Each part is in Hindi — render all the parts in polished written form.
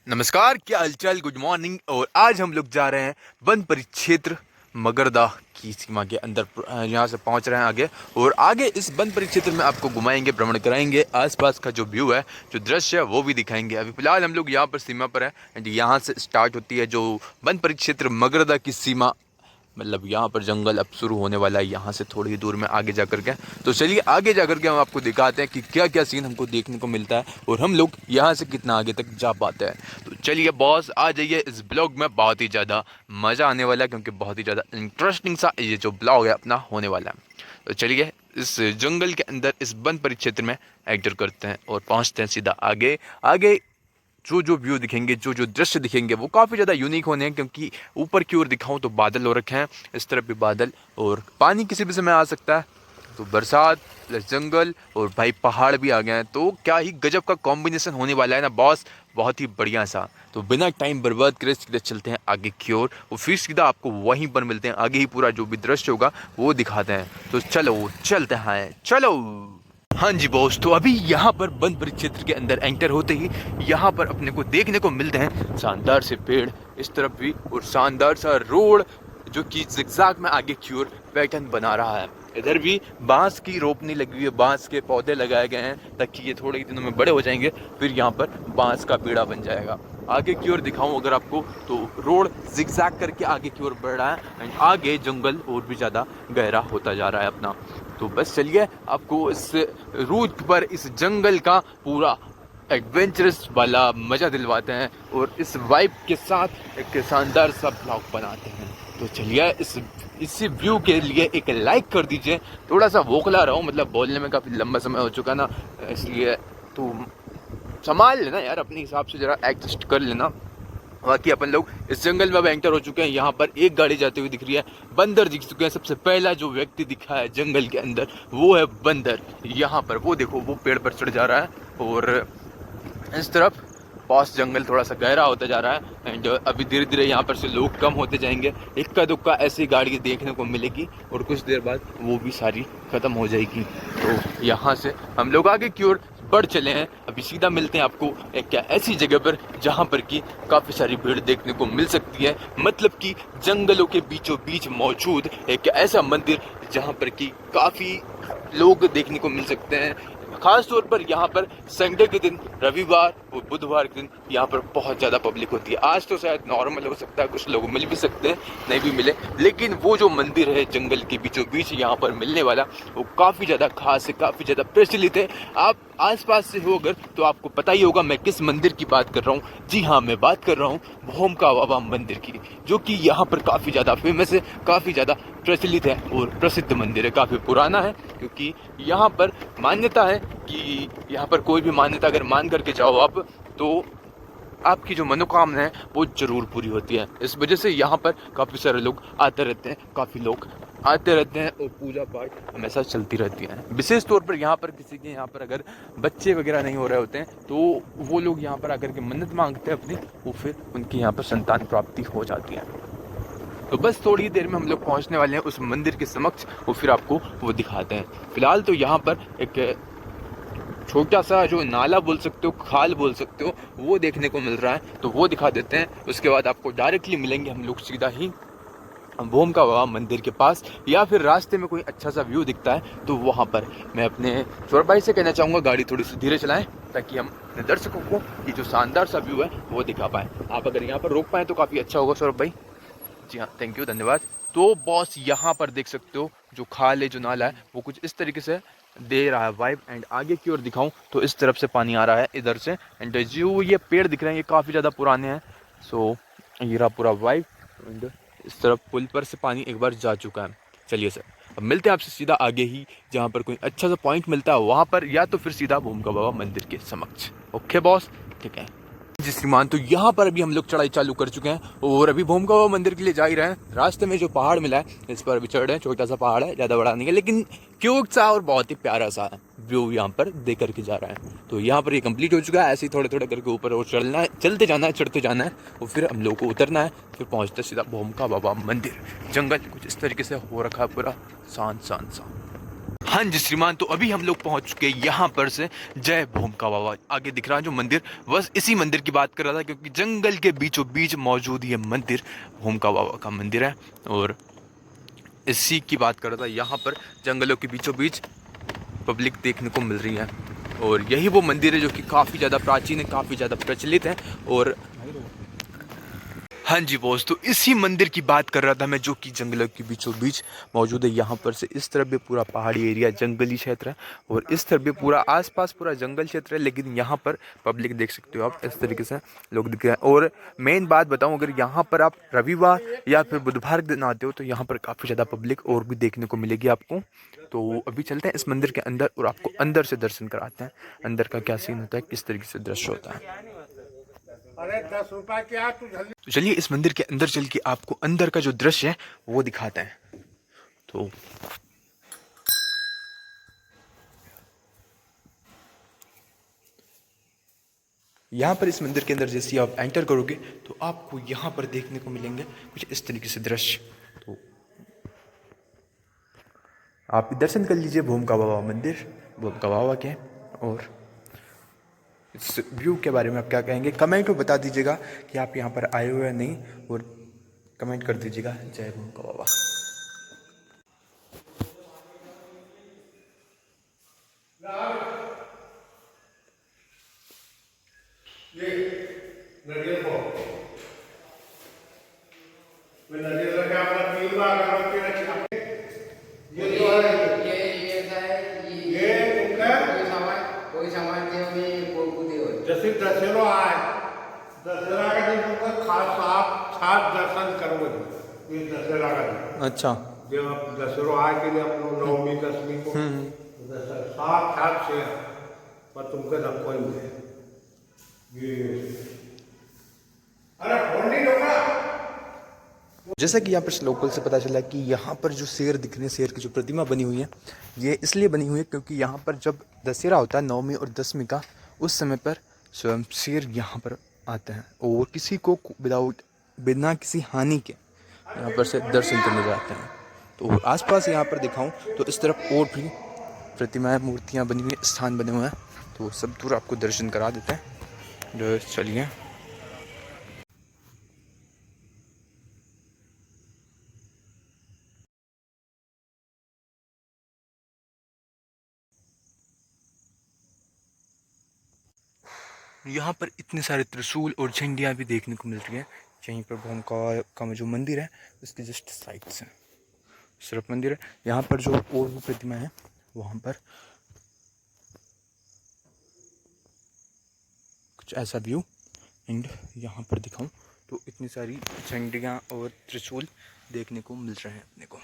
नमस्कार, क्या हालचाल। Good morning. और आज हम लोग जा रहे हैं वन परिक्षेत्र मगरदा की सीमा के अंदर। यहाँ से पहुँच रहे हैं आगे, और आगे इस वन परिक्षेत्र में आपको घुमाएंगे, भ्रमण कराएंगे, आसपास का जो व्यू है, जो दृश्य है, वो भी दिखाएंगे। अभी फिलहाल हम लोग यहाँ पर सीमा पर हैं, एंड यहाँ से स्टार्ट होती है जो वन परिक्षेत्र मगरदा की सीमा। मतलब यहाँ पर जंगल अब शुरू होने वाला है, यहाँ से थोड़ी ही दूर में आगे जा कर के। तो चलिए आगे जा कर के हम आपको दिखाते हैं कि क्या क्या सीन हमको देखने को मिलता है, और हम लोग यहाँ से कितना आगे तक जा पाते हैं। तो चलिए बॉस, आ जाइए इस ब्लॉग में। बहुत ही ज़्यादा मज़ा आने वाला है, क्योंकि बहुत ही ज़्यादा इंटरेस्टिंग सा ये जो ब्लॉग है अपना होने वाला है। तो चलिए इस जंगल के अंदर, इस वन परिक्षेत्र में एंटर करते हैं और पहुँचते हैं सीधा आगे। आगे जो जो व्यू दिखेंगे, जो जो दृश्य दिखेंगे, वो काफ़ी ज़्यादा यूनिक होने हैं, क्योंकि ऊपर की ओर दिखाऊं तो बादल हो रखे हैं, इस तरफ भी बादल, और पानी किसी भी समय आ सकता है। तो बरसात प्लस जंगल और भाई पहाड़ भी आ गए हैं, तो क्या ही गजब का कॉम्बिनेशन होने वाला है ना बॉस, बहुत ही बढ़िया सा। तो बिना टाइम बर्बाद करे सीधे चलते हैं आगे की ओर, और फिर सीधा आपको वहीं पर मिलते हैं। आगे ही पूरा जो भी दृश्य होगा वो दिखाते हैं। तो चलो चलते हैं, चलो। हाँ जी बॉस, तो अभी यहाँ पर वन परिक्षेत्र के अंदर एंटर होते ही यहाँ पर अपने को देखने को मिलते हैं शानदार से पेड़, इस तरफ भी, और शानदार सा रोड जो कि जिगजैग में आगे की ओर पैटर्न बना रहा है। इधर भी बांस की रोपनी लगी हुई है, बांस के पौधे लगाए गए हैं, ताकि ये थोड़े ही दिनों में बड़े हो जाएंगे, फिर यहाँ पर बांस का पेड़ा बन जाएगा। आगे की ओर दिखाऊं अगर आपको, तो रोड जिगजैग करके आगे की ओर बढ़ रहा है, एंड आगे जंगल और भी ज़्यादा गहरा होता जा रहा है अपना। तो बस चलिए आपको इस रूट पर, इस जंगल का पूरा एडवेंचरस वाला मज़ा दिलवाते हैं, और इस वाइब के साथ एक शानदार सा ब्लॉग बनाते हैं। तो चलिए इसी व्यू के लिए एक लाइक कर दीजिए। थोड़ा सा वोखला रहा हूँ, मतलब बोलने में काफ़ी लंबा समय हो चुका ना, इसलिए तो संभाल लेना यार, अपने हिसाब से ज़रा एडजस्ट कर लेना। बाकी अपन लोग इस जंगल में अब एंटर हो चुके हैं। यहाँ पर एक गाड़ी जाती हुई दिख रही है, बंदर दिख चुके हैं। सबसे पहला जो व्यक्ति दिखा है जंगल के अंदर, वो है बंदर। यहाँ पर वो देखो, वो पेड़ पर चढ़ जा रहा है, और इस तरफ पास जंगल थोड़ा सा गहरा होता जा रहा है, एंड अभी धीरे धीरे यहाँ पर से लोग कम होते जाएंगे। इक्का दुक्का ऐसी गाड़ी देखने को मिलेगी, और कुछ देर बाद वो भी सारी ख़त्म हो जाएगी। तो यहाँ से हम लोग आगे की ओर बढ़ चले हैं। अभी सीधा मिलते हैं आपको एक ऐसी जगह पर, जहाँ पर कि काफ़ी सारी भीड़ देखने को मिल सकती है। मतलब कि जंगलों के बीचों बीच मौजूद एक ऐसा मंदिर, जहाँ पर कि काफ़ी लोग देखने को मिल सकते हैं। खास तौर पर यहाँ पर संडे के दिन, रविवार और बुधवार के दिन यहाँ पर बहुत ज़्यादा पब्लिक होती है। आज तो शायद नॉर्मल हो सकता है, कुछ लोग मिल भी सकते हैं, नहीं भी मिले, लेकिन वो जो मंदिर है जंगल के बीचों बीच यहाँ पर मिलने वाला, वो काफ़ी ज़्यादा खास है, काफ़ी ज़्यादा प्रचलित है। आप आसपास से हो अगर, तो आपको पता ही होगा मैं किस मंदिर की बात कर रहा हूँ। जी हाँ, मैं बात कर रहा हूँ भोमका बाबा मंदिर की, जो कि यहाँ पर काफ़ी ज़्यादा फेमस है, काफ़ी ज़्यादा प्रचलित है, और प्रसिद्ध मंदिर है, काफ़ी पुराना है। क्योंकि यहाँ पर मान्यता है कि यहाँ पर कोई भी मान्यता अगर मान करके जाओ आप, तो आपकी जो मनोकामना है वो जरूर पूरी होती है। इस वजह से यहाँ पर काफ़ी सारे लोग आते रहते हैं, काफ़ी लोग आते रहते हैं, और पूजा पाठ हमेशा चलती रहती है। विशेष तौर पर यहाँ पर किसी के यहाँ पर अगर बच्चे वगैरह नहीं हो रहे होते हैं, तो वो लोग यहाँ पर आकर के मन्नत मांगते हैं अपनी, वो फिर उनकी यहाँ पर संतान प्राप्ति हो जाती है। तो बस थोड़ी ही देर में हम लोग पहुँचने वाले हैं उस मंदिर के समक्ष, और फिर आपको वो दिखाते हैं। फिलहाल तो यहाँ पर एक छोटा सा जो नाला बोल सकते हो, खाल बोल सकते हो, वो देखने को मिल रहा है, तो वो दिखा देते हैं। उसके बाद आपको डायरेक्टली मिलेंगे हम लोग सीधा ही भोमका बाबा मंदिर के पास, या फिर रास्ते में कोई अच्छा सा व्यू दिखता है तो वहाँ पर। मैं अपने सौरभ भाई से कहना चाहूँगा गाड़ी थोड़ी सी धीरे चलाएं, ताकि हम दर्शकों को ये जो शानदार सा व्यू है वो दिखा पाएँ। आप अगर यहाँ पर रोक पाएँ तो काफ़ी अच्छा होगा सौरभ भाई। जी हाँ, थैंक यू, धन्यवाद। तो बॉस यहाँ पर देख सकते हो जो खाल है, जो नाला है, वो कुछ इस तरीके से दे रहा है वाइब। एंड आगे की ओर दिखाऊं तो इस तरफ से पानी आ रहा है, इधर से। एंड जो ये पेड़ दिख रहे हैं ये काफ़ी ज़्यादा पुराने हैं। सो ये रहा पूरा वाइब, एंड इस तरफ पुल पर से पानी एक बार जा चुका है। चलिए सर, अब मिलते हैं आपसे सीधा आगे ही, जहाँ पर कोई अच्छा सा पॉइंट मिलता है वहाँ पर, या तो फिर सीधा भूमका बाबा मंदिर के समक्ष। ओके बॉस, ठीक है जी श्रीमान। तो यहाँ पर अभी हम लोग चढ़ाई चालू कर चुके हैं, और अभी भूमका बाबा मंदिर के लिए जा ही रहे हैं। रास्ते में जो पहाड़ मिला है, इस पर अभी चढ़ रहे हैं। छोटा सा पहाड़ है, ज़्यादा बड़ा नहीं है, लेकिन क्यूट सा और बहुत ही प्यारा सा व्यू यहाँ पर दे करके जा रहा है। तो यहाँ पर ये कंप्लीट हो चुका है। ऐसे ही थोड़े थोड़े करके ऊपर और चलना है, चलते जाना है, चढ़ते जाना है, और फिर हम लोग को उतरना है। फिर पहुँचते सीधा भूमका बाबा मंदिर। जंगल कुछ इस तरीके से हो रखा है, पूरा शांत शांत सा। हाँ जी श्रीमान, तो अभी हम लोग पहुंच चुके हैं यहाँ पर से जय भूमका बाबा। आगे दिख रहा है जो मंदिर, बस इसी मंदिर की बात कर रहा था क्योंकि जंगल के बीचों बीच मौजूद ये मंदिर भूमका बाबा का मंदिर है और इसी की बात कर रहा था। यहाँ पर जंगलों के बीचों बीच पब्लिक देखने को मिल रही है और यही वो मंदिर है जो कि काफ़ी ज़्यादा प्राचीन है, काफ़ी ज़्यादा प्रचलित है। और हाँ जी बॉस, तो इसी मंदिर की बात कर रहा था मैं जो कि जंगलों के बीचों बीच मौजूद है। यहाँ पर से इस तरफ भी पूरा पहाड़ी एरिया, जंगली क्षेत्र है और इस तरफ भी पूरा आसपास पूरा जंगल क्षेत्र है, लेकिन यहाँ पर पब्लिक देख सकते हो आप, इस तरीके से लोग दिख रहे हैं। और मेन बात बताऊँ, अगर यहाँ पर आप रविवार या फिर बुधवार के दिन आते हो तो यहाँ पर काफ़ी ज़्यादा पब्लिक और भी देखने को मिलेगी आपको। तो अभी चलते हैं इस मंदिर के अंदर और आपको अंदर से दर्शन कराते हैं, अंदर का क्या सीन होता है, किस तरीके से दृश्य होता है। अरे 10 रुपया क्या तू जल्दी। तो चलिए इस मंदिर के अंदर चल के आपको अंदर का जो दृश्य है वो दिखाते हैं। तो यहाँ पर इस मंदिर के अंदर जैसे आप एंटर करोगे तो आपको यहाँ पर देखने को मिलेंगे कुछ इस तरीके से दृश्य। तो आप दर्शन कर लीजिए भूमका बाबा मंदिर, भूमका बाबा के। और इस व्यू के बारे में आप क्या कहेंगे, कमेंट में बता दीजिएगा कि आप यहाँ पर आए हुए या नहीं, और कमेंट कर दीजिएगा। जय भूमका बाबा। ये नरियल को मैं नरियल लगा अपना 3 बार अगरबत्ती रखी। ये जो है ये तुमका कोई सामान दे में को दे हो जैसे दशहरा आए, दशहरा का दिन तुमका खास आप खास दर्शन करो। ये दशहरा का दिन, अच्छा, जब आप दशहरा आए के लिए अपनो नवमी 10वीं को साक्षात से पर तुमका ना कोई नहीं। अरे होंडी लोगा। जैसा कि यहाँ पर लोकल से पता चला कि यहाँ पर जो शेर दिख रहे हैं, शेर की जो प्रतिमा बनी हुई है, ये इसलिए बनी हुई है क्योंकि यहाँ पर जब दशहरा होता है 9वीं और 10वीं का, उस समय पर स्वयं शेर यहाँ पर आते हैं और किसी को बिना किसी हानि के यहाँ पर से दर्शन करने जाते हैं। तो आसपास यहाँ पर दिखाऊं तो इस तरफ और भी प्रतिमाएं, मूर्तियाँ बनी हुई, स्थान बने हुए हैं, तो सब दूर आपको दर्शन करा देते हैं। जो चलिए यहाँ पर इतने सारे त्रिशूल और झंडियाँ भी देखने को मिल रही हैं। यहीं पर भूमका का जो मंदिर है उसके जस्ट साइड से सिर्फ मंदिर है। यहाँ पर जो और भी प्रतिमा है वहाँ पर कुछ ऐसा व्यू। एंड यहाँ पर दिखाऊं तो इतनी सारी झंडियाँ और त्रिशूल देखने को मिल रहे हैं अपने को।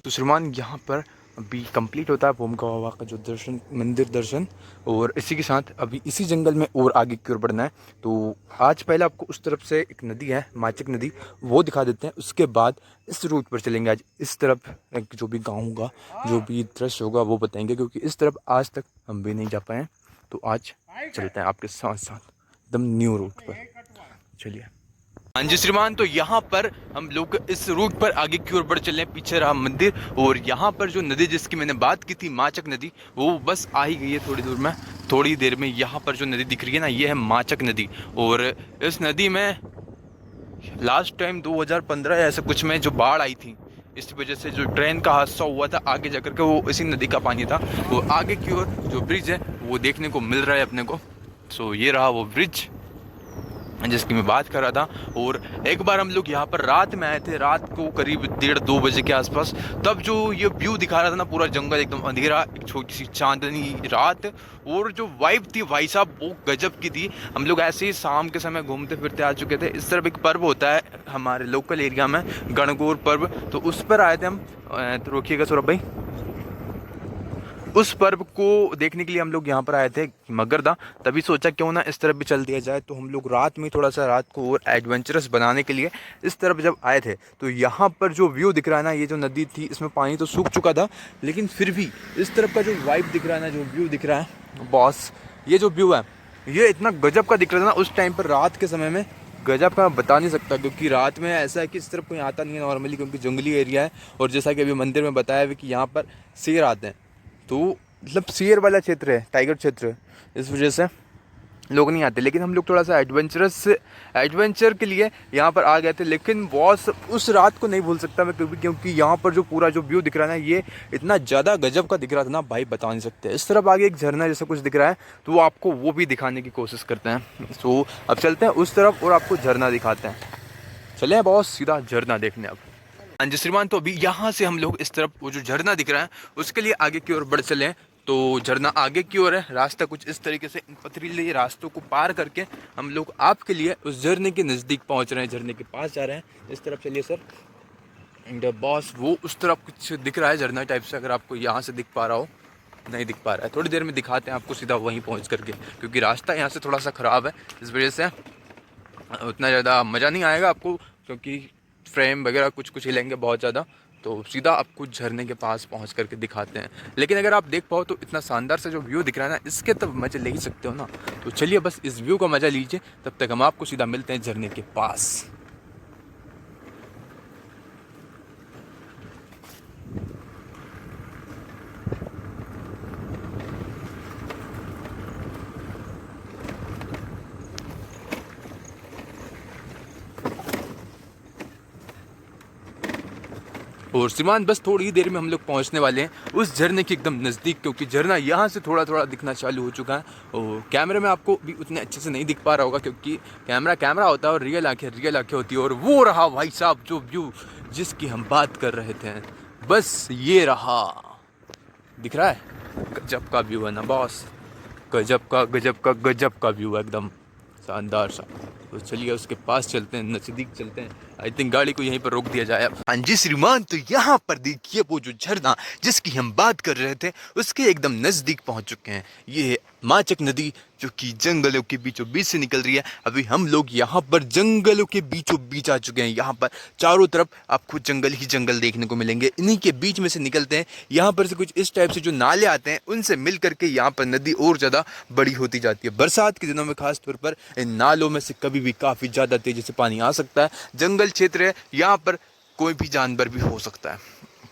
तो श्रीमान यहाँ पर अभी कंप्लीट होता है भूमका बाबा का जो दर्शन, मंदिर दर्शन, और इसी के साथ अभी इसी जंगल में और आगे की ओर बढ़ना है। तो आज पहले आपको उस तरफ से एक नदी है, माचक नदी, वो दिखा देते हैं। उसके बाद इस रूट पर चलेंगे। आज इस तरफ एक जो भी गाँव होगा, जो भी दृश्य होगा वो बताएंगे, क्योंकि इस तरफ आज तक हम भी नहीं जा पाए हैं। तो आज चलते हैं आपके साथ साथ एकदम न्यू रूट पर। चलिए। हाँ जी श्रीमान, तो यहाँ पर हम लोग इस रूट पर आगे की ओर बढ़ चले। पीछे रहा मंदिर और यहाँ पर जो नदी जिसकी मैंने बात की थी, माचक नदी, वो बस आ ही गई है थोड़ी दूर में, थोड़ी देर में। यहाँ पर जो नदी दिख रही है ना, ये है माचक नदी। और इस नदी में लास्ट टाइम 2015 या ऐसा कुछ में जो बाढ़ आई थी, इस वजह से जो ट्रेन का हादसा हुआ था आगे जाकर के, वो इसी नदी का पानी था। वो आगे की ओर जो ब्रिज है वो देखने को मिल रहा है अपने को। सो ये रहा वो ब्रिज जिसकी मैं बात कर रहा था। और एक बार हम लोग यहाँ पर रात में आए थे, रात को करीब 1:30-2 बजे के आसपास। तब जो ये व्यू दिखा रहा था ना, पूरा जंगल एकदम अंधेरा, एक छोटी सी चांदनी रात, और जो वाइब थी भाई साहब वो गजब की थी। हम लोग ऐसे ही शाम के समय घूमते फिरते आ चुके थे। इस तरफ एक पर्व होता है हमारे लोकल एरिया में, गणगौर पर्व, तो उस पर आए थे हम। तो रोकिएगा सौरभ भाई। उस पर्व को देखने के लिए हम लोग यहाँ पर आए थे मगरदा। तभी सोचा क्यों ना इस तरफ भी चल दिया जाए। तो हम लोग रात में थोड़ा सा रात को और एडवेंचरस बनाने के लिए इस तरफ जब आए थे तो यहाँ पर जो व्यू दिख रहा है ना, ये जो नदी थी इसमें पानी तो सूख चुका था, लेकिन फिर भी इस तरफ का जो वाइब दिख रहा है ना, जो व्यू दिख रहा है बॉस, ये जो व्यू है ये इतना गजब का दिख रहा था ना उस टाइम पर, रात के समय में गजब का बता नहीं सकता। क्योंकि रात में ऐसा है कि इस तरफ कोई आता नहीं है नॉर्मली, क्योंकि जंगली एरिया है। और जैसा कि अभी मंदिर में बताया भी कि यहाँ पर शेर आते हैं, तो मतलब शेर वाला क्षेत्र है, टाइगर क्षेत्र है, इस वजह से लोग नहीं आते। लेकिन हम लोग थोड़ा सा एडवेंचर के लिए यहाँ पर आ गए थे। लेकिन बॉस उस रात को नहीं भूल सकता मैं कभी, क्योंकि यहाँ पर जो पूरा जो व्यू दिख रहा है ना, ये इतना ज़्यादा गजब का दिख रहा था ना भाई, बता नहीं सकते। इस तरफ आगे एक झरना जैसा कुछ दिख रहा है, तो वो आपको वो भी दिखाने की कोशिश करते हैं। तो अब चलते हैं उस तरफ और आपको झरना दिखाते हैं। चले बॉस सीधा झरना देखने अब। हाँ जी श्रीमान, तो अभी यहाँ से हम लोग इस तरफ वो जो झरना दिख रहा है उसके लिए आगे की ओर बढ़ चले हैं। तो झरना आगे की ओर है, रास्ता कुछ इस तरीके से, इन पथरीले रास्तों को पार करके हम लोग आपके लिए उस झरने के नज़दीक पहुँच रहे हैं, झरने के पास जा रहे हैं। इस तरफ चलिए सर। एंड बॉस वो उस तरफ कुछ दिख रहा है झरना टाइप से, अगर आपको यहाँ से दिख पा रहा हो। नहीं दिख पा रहा है, थोड़ी देर में दिखाते हैं आपको सीधा वहीं पहुँच करके, क्योंकि रास्ता यहाँ से थोड़ा सा ख़राब है, इस वजह से उतना ज़्यादा मज़ा नहीं आएगा आपको, क्योंकि फ्रेम वगैरह कुछ हिलेंगे बहुत ज़्यादा। तो सीधा आपको झरने के पास पहुंच करके दिखाते हैं। लेकिन अगर आप देख पाओ तो इतना शानदार सा जो व्यू दिख रहा है ना, इसके तब मज़े ले ही सकते हो ना। तो चलिए बस इस व्यू का मज़ा लीजिए, तब तक हम आपको सीधा मिलते हैं झरने के पास। और श्रीमान बस थोड़ी ही देर में हम लोग पहुंचने वाले हैं उस झरने के एकदम नज़दीक, क्योंकि झरना यहाँ से थोड़ा थोड़ा दिखना चालू हो चुका है। और कैमरे में आपको भी उतने अच्छे से नहीं दिख पा रहा होगा, क्योंकि कैमरा होता है और रियल आंखें होती है। और वो रहा भाई साहब जो व्यू जिसकी हम बात कर रहे थे, बस ये रहा, दिख रहा है। गजब का व्यू है ना बॉस, गजब का व्यू है, एकदम शानदार सा। तो चलिए उसके पास चलते हैं, नज़दीक चलते हैं। आई थिंक गाड़ी को यहीं पर रोक दिया जाए अब। हाँ जी श्रीमान, तो यहाँ पर देखिए वो जो झरना जिसकी हम बात कर रहे थे उसके एकदम नज़दीक पहुँच चुके हैं। ये है माचक नदी, जो कि जंगलों के बीचों बीच से निकल रही है। अभी हम लोग यहाँ पर जंगलों के बीचों बीच आ चुके हैं। यहाँ पर चारों तरफ आपको जंगल ही जंगल देखने को मिलेंगे। इन्हीं के बीच में से निकलते हैं। यहाँ पर से कुछ इस टाइप से जो नाले आते हैं, उनसे मिल करके यहाँ पर नदी और ज़्यादा बड़ी होती जाती है। बरसात के दिनों में खास तौर पर इन नालों में से कभी भी काफ़ी ज़्यादा तेज़ी से पानी आ सकता है। जंगल क्षेत्र है, यहाँ पर कोई भी जानवर भी हो सकता है,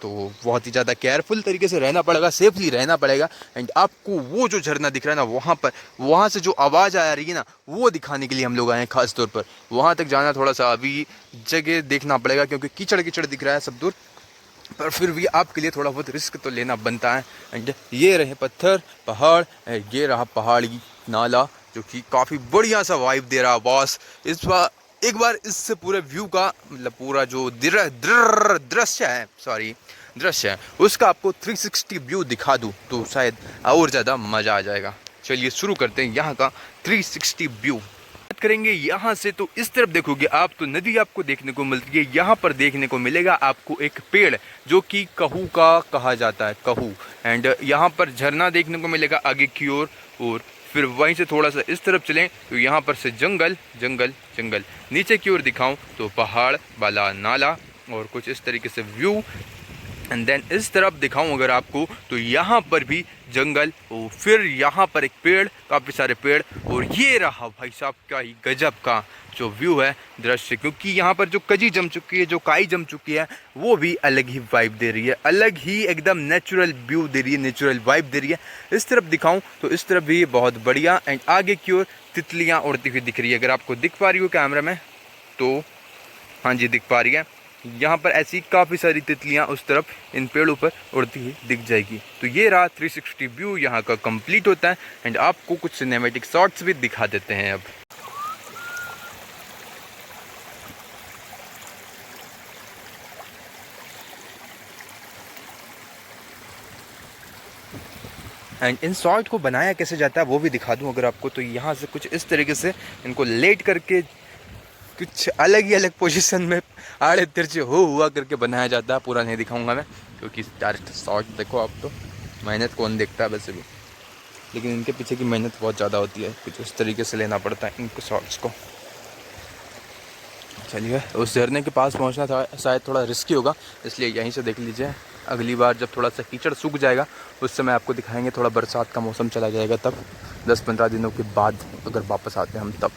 तो बहुत ही ज़्यादा केयरफुल तरीके से रहना पड़ेगा, सेफली रहना पड़ेगा। एंड आपको वो जो झरना दिख रहा है ना, वहाँ से जो आवाज़ आ रही है ना, वो दिखाने के लिए हम लोग आए हैं खास तौर पर। वहाँ तक जाना थोड़ा सा अभी जगह देखना पड़ेगा, क्योंकि कीचड़ दिख रहा है सब दूर, पर फिर भी आपके लिए थोड़ा बहुत रिस्क तो लेना बनता है। एंड ये रहे पत्थर, पहाड़, ये रहा पहाड़ी नाला, जो कि काफ़ी बढ़िया सा वाइब दे रहा है बॉस। एक बार इससे पूरे व्यू का मतलब पूरा जो दृश्य है उसका आपको 360 व्यू दिखा दूँ तो शायद और ज़्यादा मज़ा आ जाएगा। चलिए शुरू करते हैं यहाँ का 360 व्यू। बात करेंगे यहाँ से, तो इस तरफ देखोगे आप तो नदी आपको देखने को मिलती है। यहाँ पर देखने को मिलेगा आपको एक पेड़ जो कि कहू का कहा जाता है, कहू। एंड यहाँ पर झरना देखने को मिलेगा आगे की ओर, और फिर वहीं से थोड़ा सा इस तरफ चलें तो यहाँ पर से जंगल। नीचे की ओर दिखाऊं तो पहाड़ वाला नाला और कुछ इस तरीके से व्यू। एंड देन इस तरफ दिखाऊं अगर आपको तो यहाँ पर भी जंगल, और फिर यहाँ पर एक पेड़, काफ़ी सारे पेड़, और ये रहा भाई साहब क्या ही गजब का जो व्यू है दृश्य। क्योंकि यहाँ पर जो कजी जम चुकी है, जो काई जम चुकी है, वो भी अलग ही वाइब दे रही है, अलग ही एकदम नेचुरल व्यू दे रही है, नेचुरल वाइब दे रही है। इस तरफ दिखाऊं तो इस तरफ भी बहुत बढ़िया। एंड आगे की ओर तितलियाँ उड़ती हुई दिख रही है, अगर आपको दिख पा रही हो कैमरा में तो हाँ जी दिख पा रही है। यहाँ पर ऐसी काफ़ी सारी तितलियाँ उस तरफ इन पेड़ों पर उड़ती हुई दिख जाएगी। तो ये रहा 360 व्यू यहाँ का कंप्लीट होता है। एंड आपको कुछ सिनेमैटिक शॉट्स भी दिखा देते हैं अब। एंड इन शॉट को बनाया कैसे जाता है वो भी दिखा दूं अगर आपको, तो यहाँ से कुछ इस तरीके से इनको लेट करके कुछ अलग ही अलग पोजीशन में आड़े तिरछे हुआ करके बनाया जाता है। पूरा नहीं दिखाऊंगा मैं, क्योंकि डायरेक्ट शॉट देखो आप तो मेहनत कौन देखता है वैसे भी, लेकिन इनके पीछे की मेहनत बहुत ज़्यादा होती है, कुछ इस तरीके से लेना पड़ता है इनको शॉट्स को। चलिए, उस झरने के पास पहुंचना था शायद थोड़ा रिस्की होगा, इसलिए यहीं से देख लीजिए। अगली बार जब थोड़ा सा कीचड़ सूख जाएगा उस समय आपको दिखाएंगे, थोड़ा बरसात का मौसम चला जाएगा तब, 10-15 दिनों के बाद अगर वापस आते हैं हम तब।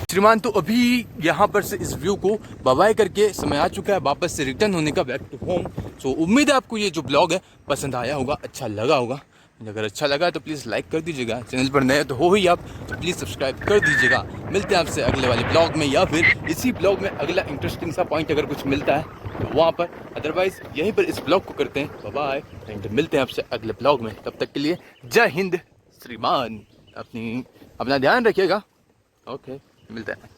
श्रीमान, तो अभी यहाँ पर से इस व्यू को बाय करके समय आ चुका है वापस से रिटर्न होने का, बैक टू होम। सो उम्मीद है आपको ये जो ब्लॉग है पसंद आया होगा, अच्छा लगा होगा। अगर अच्छा लगा तो प्लीज़ लाइक कर दीजिएगा, चैनल पर नए तो हो ही आप, तो प्लीज़ सब्सक्राइब कर दीजिएगा। मिलते हैं आपसे अगले वाले ब्लॉग में, या फिर इसी ब्लॉग में अगला इंटरेस्टिंग सा पॉइंट अगर कुछ मिलता है तो वहाँ पर, अदरवाइज यहीं पर इस ब्लॉग को करते हैं बाय। एंड मिलते हैं आपसे अगले ब्लॉग में, तब तक के लिए जय हिंद श्रीमान, अपना ध्यान रखिएगा। ओके, मिलते हैं।